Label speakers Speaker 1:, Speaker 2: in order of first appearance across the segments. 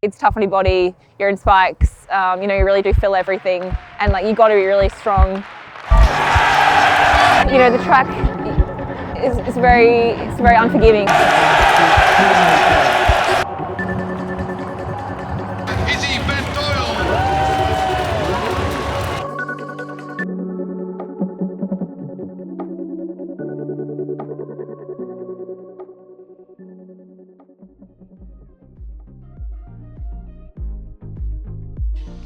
Speaker 1: It's tough on your body, you're in spikes, you really do feel everything, and you got to be really strong. The track is very unforgiving.
Speaker 2: Batt-Doyle.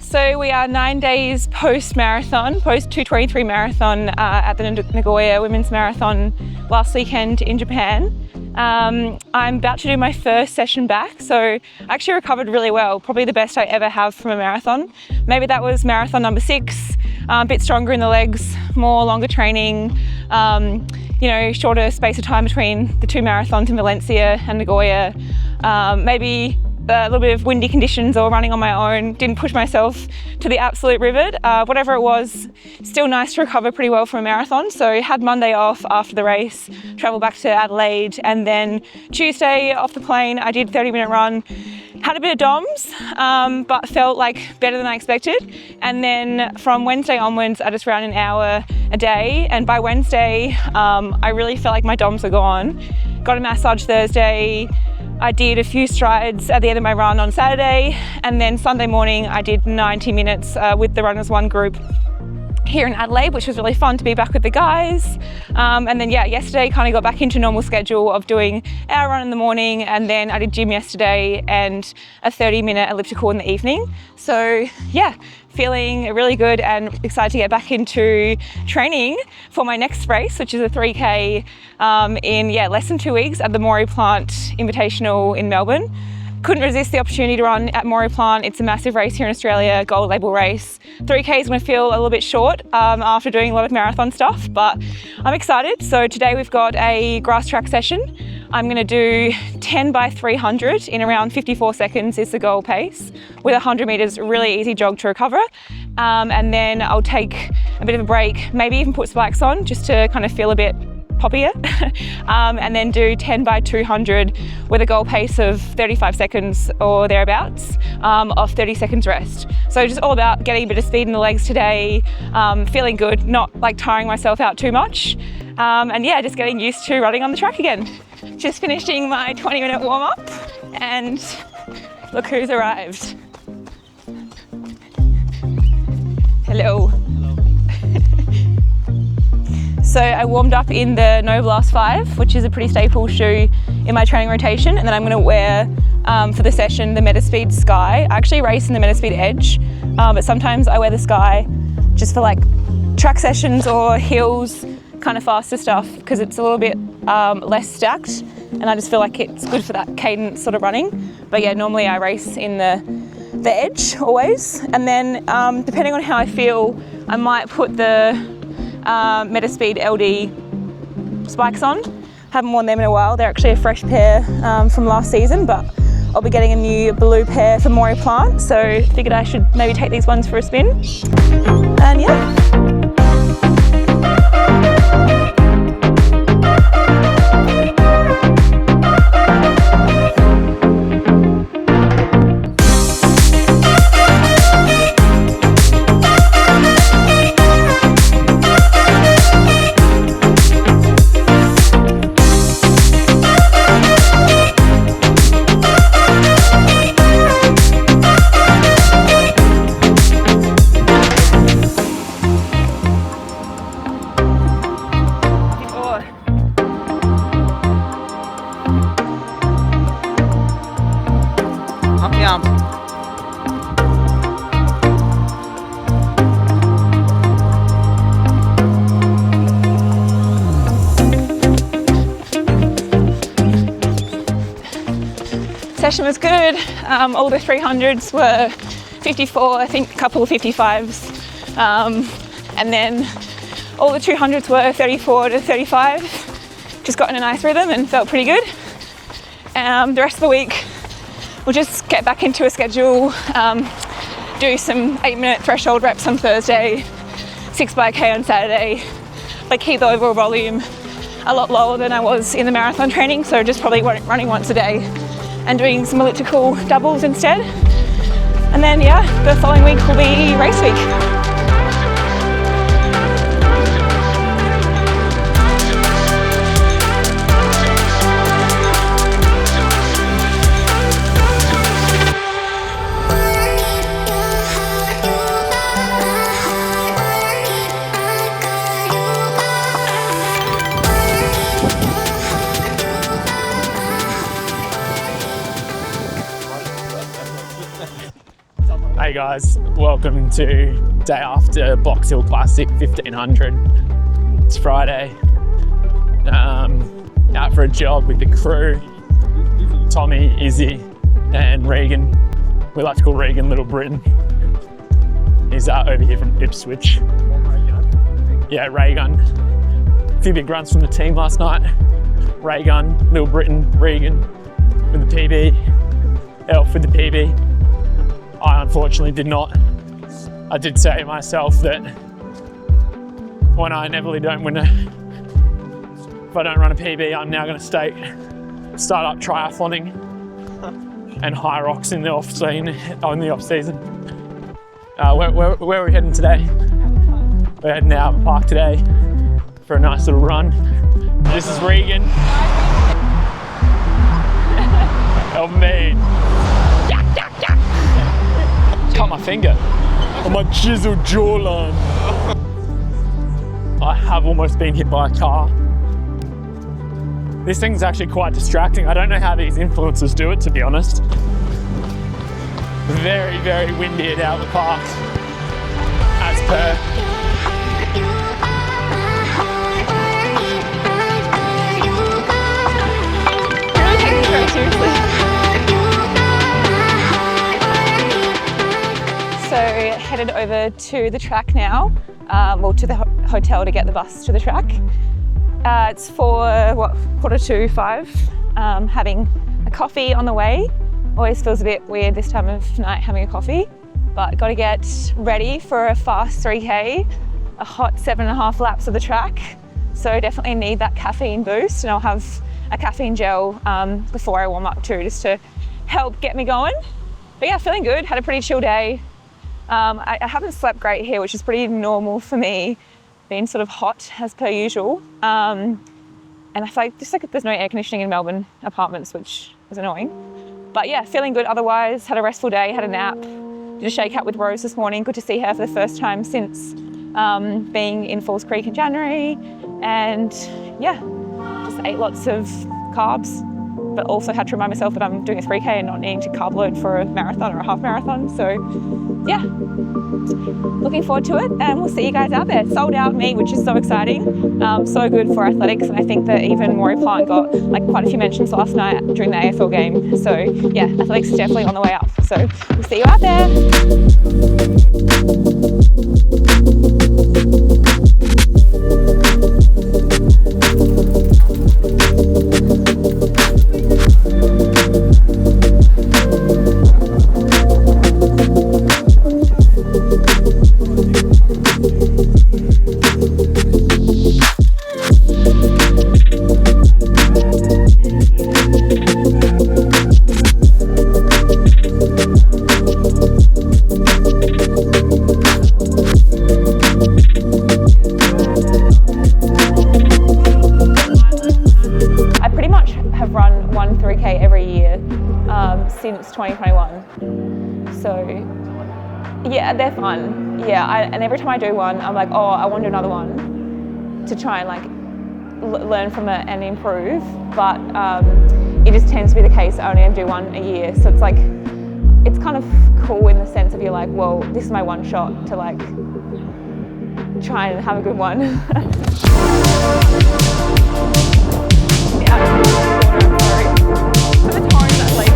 Speaker 3: So we are 9 days post-marathon, post-2:23 marathon at the Nagoya Women's Marathon last weekend in Japan. I'm about to do my first session back, so I actually recovered really well, probably the best I ever have from a marathon. Maybe that was marathon number 6, a bit stronger in the legs, more longer training, shorter space of time between the 2 marathons in Valencia and Nagoya, maybe a little bit of windy conditions or running on my own, didn't push myself to the absolute rivet. Whatever it was, still nice to recover pretty well from a marathon. So had Monday off after the race, travelled back to Adelaide, and then Tuesday off the plane I did a 30-minute run. Had a bit of DOMS, but felt better than I expected. And then from Wednesday onwards, I just ran an hour a day. And by Wednesday, I really felt like my DOMS were gone. Got a massage Thursday. I did a few strides at the end of my run on Saturday, and then Sunday morning I did 90 minutes with the Runners One group here in Adelaide, which was really fun to be back with the guys. And then yesterday kind of got back into normal schedule of doing our run in the morning, and then I did gym yesterday and a 30-minute elliptical in the evening. So feeling really good and excited to get back into training for my next race, which is a 3K in less than 2 weeks at the Maurie Plant Invitational in Melbourne. Couldn't resist the opportunity to run at Maurie Plant. It's a massive race here in Australia, gold label race. 3K is going to feel a little bit short after doing a lot of marathon stuff, but I'm excited. So today we've got a grass track session. I'm going to do 10 by 300 in around 54 seconds is the goal pace, with 100 metres, really easy jog to recover. And then I'll take a bit of a break, maybe even put spikes on just to kind of feel a bit poppier, and then do 10 by 200 with a goal pace of 35 seconds or thereabouts, off 30 seconds rest. So just all about getting a bit of speed in the legs today, feeling good, not tiring myself out too much, and just getting used to running on the track again. Just finishing my 20-minute warm-up, and look who's arrived. Hello. So I warmed up in the No Blast 5, which is a pretty staple shoe in my training rotation, and then I'm going to wear for the session the Metaspeed Sky. I actually race in the Metaspeed Edge, but sometimes I wear the Sky just for track sessions or hills, kind of faster stuff, because it's a little bit less stacked, and I just feel like it's good for that cadence sort of running. But normally I race in the Edge always, and then depending on how I feel, I might put the Metaspeed LD spikes on. Haven't worn them in a while. They're actually a fresh pair from last season, but I'll be getting a new blue pair for Maurie Plant, so figured I should maybe take these ones for a spin. And session was good. All the 300s were 54, I think a couple of 55s. And then all the 200s were 34 to 35. Just got in a nice rhythm and felt pretty good. The rest of the week, we'll just get back into a schedule, do some 8-minute threshold reps on Thursday, 6 by K on Saturday, but keep the overall volume a lot lower than I was in the marathon training, so just probably running once a day. and doing some elliptical doubles instead. And then yeah, the following week will be race week.
Speaker 4: Hey guys, welcome to day after Box Hill Classic 1500. It's Friday. Out for a jog with the crew. Tommy, Izzy and Regan. We like to call Regan Little Britain. He's over here from Ipswich. Yeah, Ray Gun. A few big runs from the team last night. Ray Gun, Little Britain, Regan with the PB. Elf with the PB. I unfortunately did not. I did say to myself that when I inevitably don't win if I don't run a PB, I'm now going to start up triathloning and high rocks in the off season. Where are we heading today? We're heading out of the park today for a nice little run. This is Regan. Help me. Cut my finger on my chiseled jawline. I have almost been hit by a car. This thing's actually quite distracting. I don't know how these influencers do it, to be honest. Very, very windy at Albert Park, as per.
Speaker 3: Really taking it very seriously. So headed over to the track now, well to the hotel to get the bus to the track. It's for 4:45, having a coffee on the way. Always feels a bit weird this time of night having a coffee, but got to get ready for a fast 3K, a hot 7.5 laps of the track. So definitely need that caffeine boost, and I'll have a caffeine gel before I warm up too, just to help get me going. But yeah, feeling good, had a pretty chill day. I haven't slept great here, which is pretty normal for me, being sort of hot as per usual. And I feel like there's no air conditioning in Melbourne apartments, which is annoying. But yeah, feeling good otherwise, had a restful day, had a nap, did a shakeout with Rose this morning. Good to see her for the first time since being in Falls Creek in January. And yeah, just ate lots of carbs, but also had to remind myself that I'm doing a 3K and not needing to carb load for a marathon or a half marathon. So yeah, looking forward to it, and we'll see you guys out there. Sold out meet, which is so exciting. So good for athletics, and I think that even Maurie Plant got like quite a few mentions last night during the AFL game. So yeah, athletics is definitely on the way up. So we'll see you out there. Since 2021, so yeah, they're fun. Yeah, and every time I do one, I'm like, oh, I want to do another one to try and like learn from it and improve. But it just tends to be the case I only do one a year, so it's like it's kind of cool in the sense of you're like, well, this is my one shot to like try and have a good one. Yeah. For the tones that like.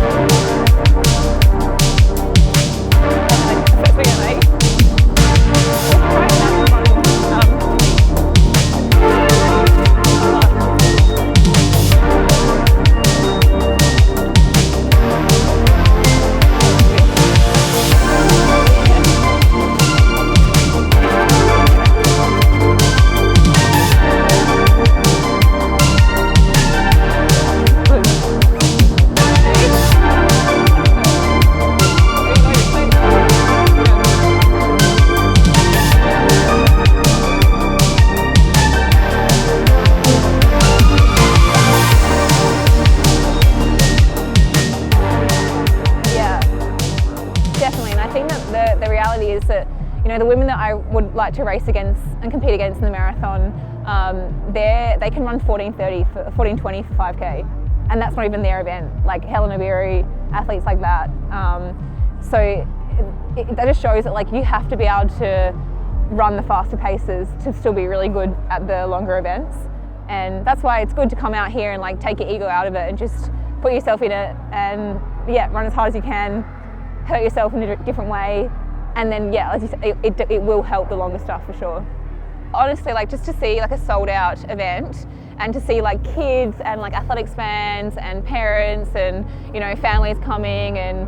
Speaker 1: crazy is that, you know, the women that I would like to race against and compete against in the marathon, they can run 14:20 for 5K, and that's not even their event. Like Helen Obiri, athletes like that. So that just shows that like you have to be able to run the faster paces to still be really good at the longer events. And that's why it's good to come out here and like take your ego out of it and just put yourself in it and yeah, run as hard as you can, hurt yourself in a different way, and then yeah, as you say, it will help the longer stuff for sure. Honestly, like just to see like a sold out event and to see like kids and like athletics fans and parents and, you know, families coming and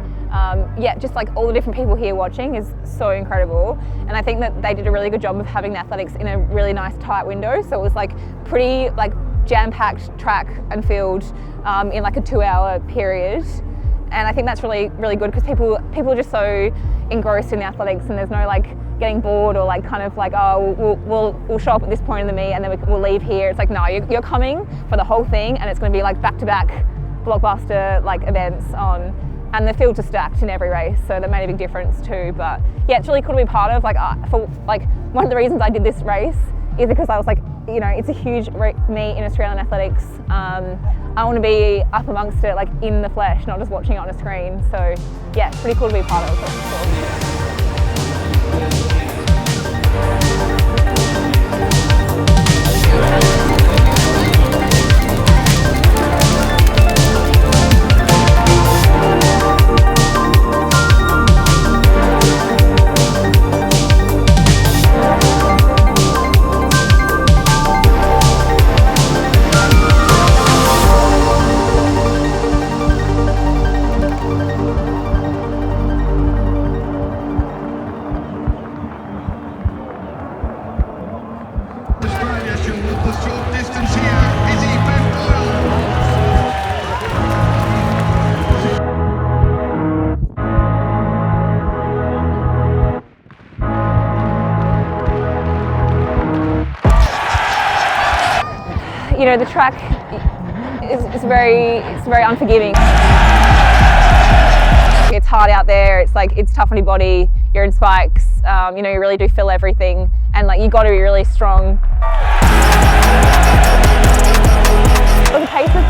Speaker 1: yeah, just like all the different people here watching is so incredible. And I think that they did a really good job of having the athletics in a really nice tight window. So it was like pretty like jam-packed track and field in like a 2-hour period. And I think that's really, really good because people are just so engrossed in the athletics and there's no like getting bored or like kind of like, oh, we'll show up at this point in the meet and then we'll leave here. It's like, no, you're coming for the whole thing and it's going to be like back-to-back blockbuster like events on. And the fields are stacked in every race, so that made a big difference too. But yeah, it's really cool to be part of. Like, one of the reasons I did this race is because I was like, you know, it's a huge meet in Australian athletics. I want to be up amongst it, like in the flesh, not just watching it on a screen. So yeah, it's pretty cool to be part of. That's cool. You know, the track is very unforgiving. It's hard out there. It's like it's tough on your body. You're in spikes. You know, you really do feel everything, and like you got to be really strong. Well, the pace for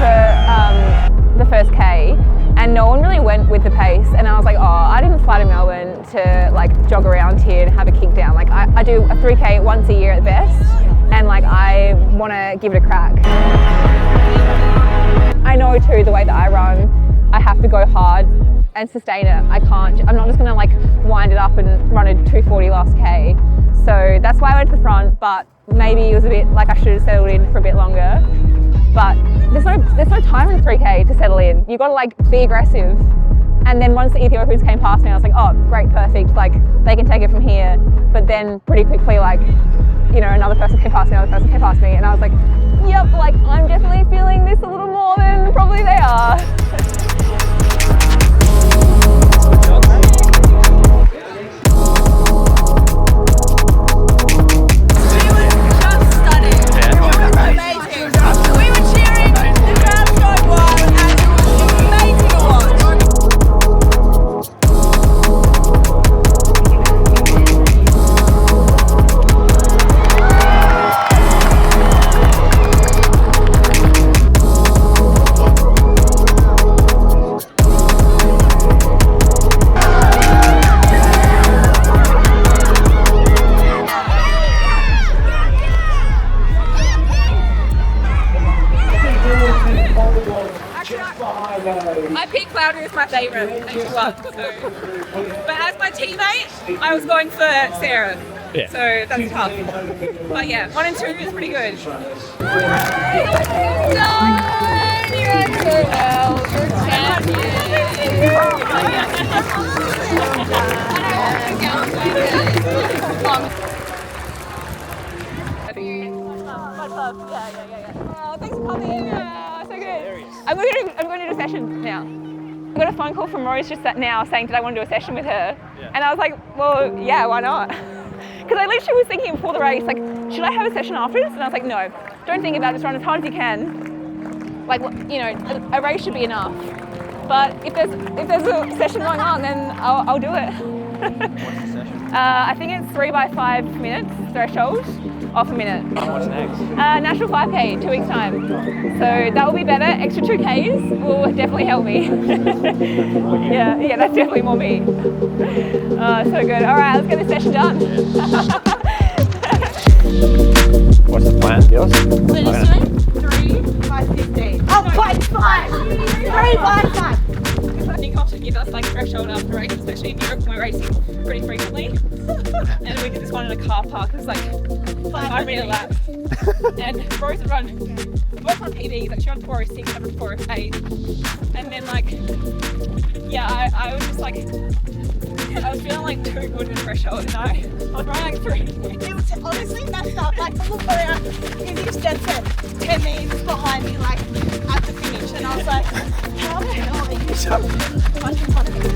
Speaker 1: the first K, and no one really went with the pace. And I was like, oh, I didn't fly to Melbourne to like jog around here and have a kick down. Like I do a 3K once a year at best. And like I want to give it a crack. I know too the way that I run, I have to go hard and sustain it. I'm not just going to like wind it up and run a 2:40 last K. So that's why I went to the front, but maybe it was a bit like I should have settled in for a bit longer. But there's no time in 3K to settle in. You got to like be aggressive. And then once the Ethiopians came past me, I was like, oh, great, perfect. Like they can take it from here. But then pretty quickly, like, you know, another person came past me, and I was like, yep, like I'm definitely feeling this a little more than probably they are.
Speaker 3: I picked Cloudy as my favourite, and she won. So. But as my teammate, I was going for Sarah.
Speaker 4: Yeah.
Speaker 3: So that's tough. But yeah, 1 and 2 is pretty good. Oh, thanks for coming. So good. I'm going to do a session now. I got a phone call from Maurice just now saying, did I want to do a session with her? Yeah. And I was like, well, yeah, why not? Because I literally was thinking before the race, like, should I have a session afterwards? And I was like, no, don't think about it, just run as hard as you can. Like, you know, a race should be enough. But if there's a session going on, then I'll do it.
Speaker 5: What's the session?
Speaker 1: I think it's 3 by 5 minutes threshold, off a minute.
Speaker 4: What's next?
Speaker 1: National 5K in 2 weeks' time. So that will be better. Extra 2Ks will definitely help me. yeah, that's definitely more me. So good. All right, let's get this session done.
Speaker 4: What's the plan, girls?
Speaker 5: What are you doing? 3 by 15. Oh, by 5! 3 by 5!
Speaker 3: I think I'll should give us like threshold after race, especially in Europe when we're racing pretty frequently. And we did this one in a car park. It was like 5 minute lap. And Rose would run PBs, like she ran 4:06, I ran 4:08. And then like, yeah, I was just like, I was feeling like too good in the threshold, and I was running like 3.
Speaker 5: It was honestly messed up. Like, I looked around, Izzy's dead set 10 meters behind me, like, at the finish. And I was like, how the hell are you so much in front of me?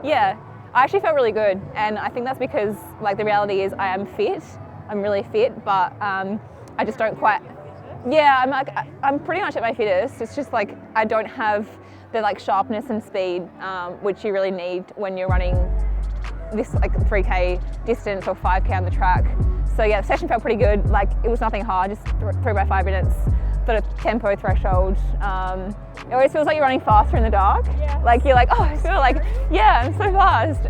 Speaker 1: Yeah, I actually felt really good, and I think that's because, like, the reality is I am fit. I'm really fit, but I just don't quite. Yeah, I'm pretty much at my fittest. It's just like I don't have the like sharpness and speed which you really need when you're running this like 3K distance or 5K on the track. So yeah, the session felt pretty good. Like, it was nothing hard, just 3 by 5 minutes. Sort of tempo threshold. It always feels like you're running faster in the dark. Yeah. Like, you're like, oh, I feel like, yeah, I'm so fast.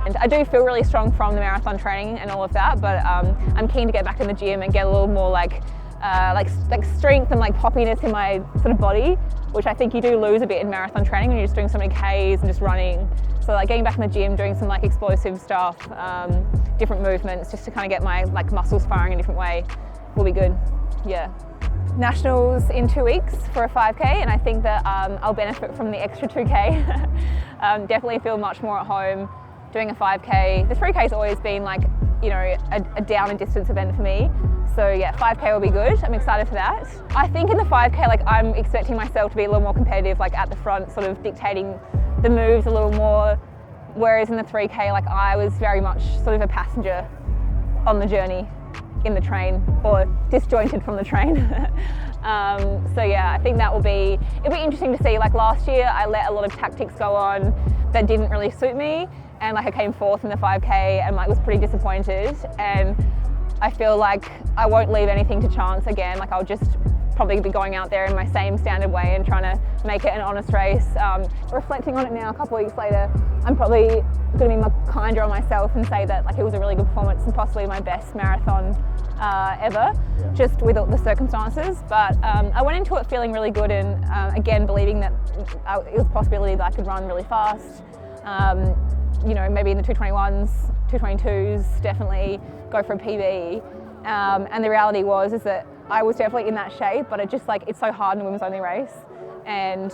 Speaker 1: And I do feel really strong from the marathon training and all of that, but I'm keen to get back in the gym and get a little more like strength and like poppiness in my sort of body, which I think you do lose a bit in marathon training when you're just doing so many Ks and just running. So like getting back in the gym, doing some like explosive stuff, different movements, just to kind of get my like muscles firing in a different way will be good. Yeah. Nationals in 2 weeks for a 5K, and I think that I'll benefit from the extra 2K. Definitely feel much more at home doing a 5K. The 3K's always been like, you know, a down and distance event for me. So yeah, 5K will be good. I'm excited for that. I think in the 5K, like, I'm expecting myself to be a little more competitive, like at the front, sort of dictating the moves a little more. Whereas in the 3K, like, I was very much sort of a passenger on the journey in the train, or disjointed from the train. So yeah, I think it'll be interesting to see. Like, last year I let a lot of tactics go on that didn't really suit me, and like I came fourth in the 5K and like was pretty disappointed, and I feel like I won't leave anything to chance again. Like, I'll just probably be going out there in my same standard way and trying to make it an honest race. Reflecting on it now, a couple of weeks later, I'm probably going to be more kinder on myself and say that like it was a really good performance and possibly my best marathon ever, just with the circumstances. But I went into it feeling really good, and again believing that it was a possibility that I could run really fast. You know, maybe in the 221s, 222s, definitely go for a PB. And the reality is that I was definitely in that shape, but it's so hard in a women's only race. And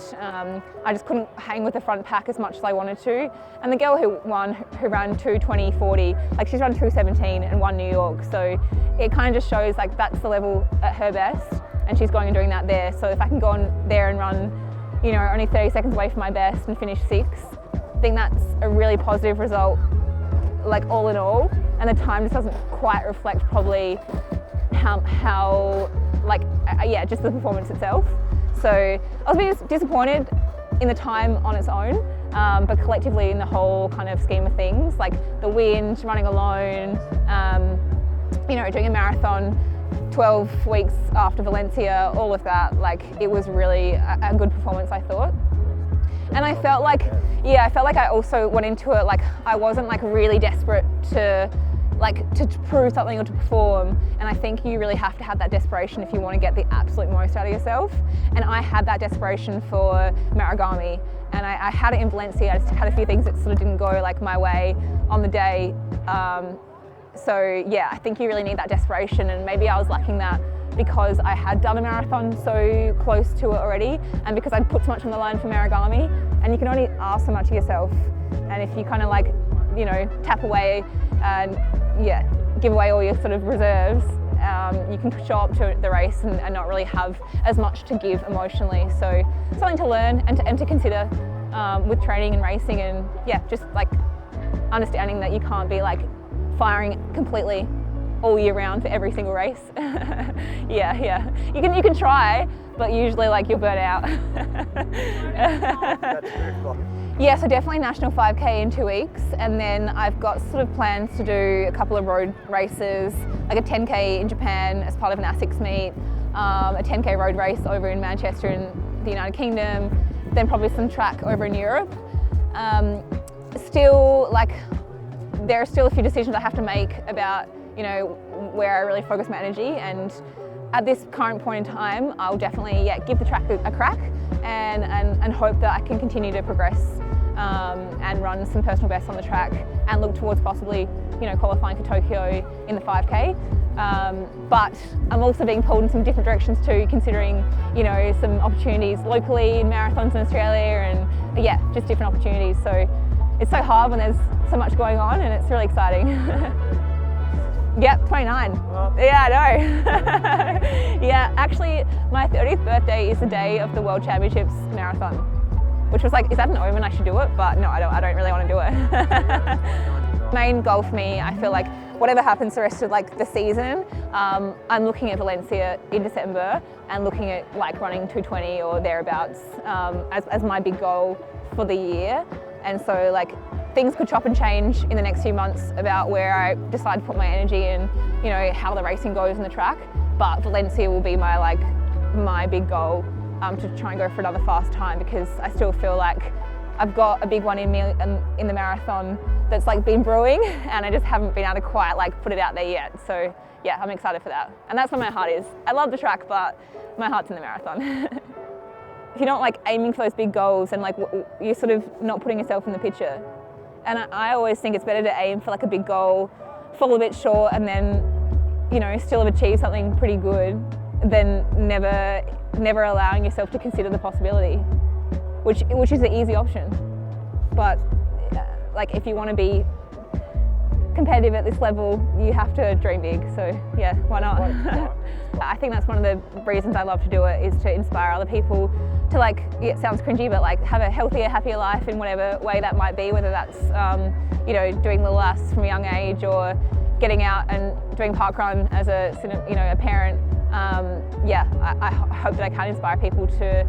Speaker 1: I just couldn't hang with the front pack as much as I wanted to. And the girl who won, who ran 2:20:40, like, she's run 2:17 and won New York. So it kind of just shows like that's the level at her best, and she's going and doing that there. So if I can go on there and run, you know, only 30 seconds away from my best and finish 6th, I think that's a really positive result like all in all, and the time just doesn't quite reflect probably how like, yeah, just the performance itself. So I was a bit disappointed in the time on its own, but collectively in the whole kind of scheme of things, like the wind, running alone, you know, doing a marathon 12 weeks after Valencia, all of that, like it was really a good performance, I thought. And I felt like, yeah, I also went into it like I wasn't like really desperate to prove something or to perform, and I think you really have to have that desperation if you want to get the absolute most out of yourself. And I had that desperation for Maragami, and I had it in Valencia. I just had a few things that sort of didn't go like my way on the day. So yeah, I think you really need that desperation, and maybe I was lacking that because I had done a marathon so close to it already, and because I'd put so much on the line for Maragami, and you can only ask so much of yourself. And if you kind of like, you know, tap away and yeah, give away all your sort of reserves, you can show up to the race and not really have as much to give emotionally. So something to learn and to consider with training and racing, and yeah, just like understanding that you can't be like firing completely all year round for every single race. yeah. You can try, but usually like you'll burn out. Yeah, so definitely National 5K in 2 weeks, and then I've got sort of plans to do a couple of road races, like a 10K in Japan as part of an ASICS meet, a 10K road race over in Manchester in the United Kingdom, then probably some track over in Europe. Still, like, there are still a few decisions I have to make about, you know, where I really focus my energy, and at this current point in time, I'll definitely give the track a crack and hope that I can continue to progress and run some personal bests on the track and look towards possibly, you know, qualifying for Tokyo in the 5K. But I'm also being pulled in some different directions too, considering, you know, some opportunities locally in marathons in Australia, and yeah, just different opportunities. So it's so hard when there's so much going on, and it's really exciting. Yep, 29. Yeah, I know. Yeah, actually, my 30th birthday is the day of the World Championships marathon, which was like, is that an omen I should do it? But no, I don't really want to do it. Main goal for me, I feel like whatever happens the rest of like the season, I'm looking at Valencia in December and looking at like running 220 or thereabouts as my big goal for the year. And so like, things could chop and change in the next few months about where I decide to put my energy and, you know, how the racing goes on the track. But Valencia will be my big goal to try and go for another fast time, because I still feel like I've got a big one in me in the marathon that's like been brewing, and I just haven't been able to quite like put it out there yet. So yeah, I'm excited for that. And that's where my heart is. I love the track, but my heart's in the marathon. If you're not like aiming for those big goals, and like you're sort of not putting yourself in the picture. And I always think it's better to aim for like a big goal, fall a bit short, and then, you know, still have achieved something pretty good, than never allowing yourself to consider the possibility, which is the easy option. But like, if you want to be competitive at this level, you have to dream big. So yeah, why not? I think that's one of the reasons I love to do it, is to inspire other people to, like, it sounds cringy, but like have a healthier, happier life in whatever way that might be, whether that's you know, doing little asks from a young age, or getting out and doing parkrun as a, you know, a parent. Yeah, I hope that I can inspire people to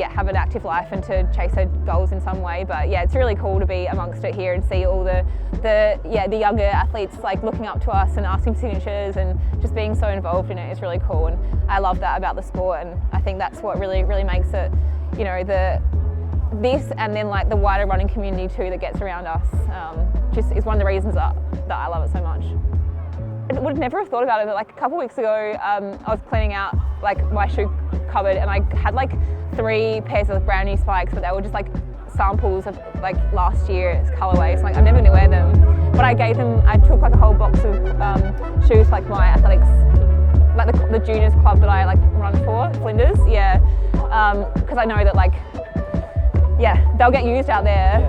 Speaker 1: have an active life and to chase their goals in some way. But yeah, it's really cool to be amongst it here and see all the younger athletes like looking up to us and asking for signatures and just being so involved in it is really cool. And I love that about the sport, and I think that's what really makes it, you know, this and then like the wider running community too that gets around us, just is one of the reasons that I love it so much. I would never have thought about it, but like a couple of weeks ago, I was cleaning out like my shoe cupboard, and I had like 3 pairs of brand new spikes, but they were just like samples of like last year's colorways. Like I never knew wear them, but I took like a whole box of shoes, like my athletics, like the juniors club that I like run for, Flinders, yeah, because I know that like, yeah, they'll get used out there.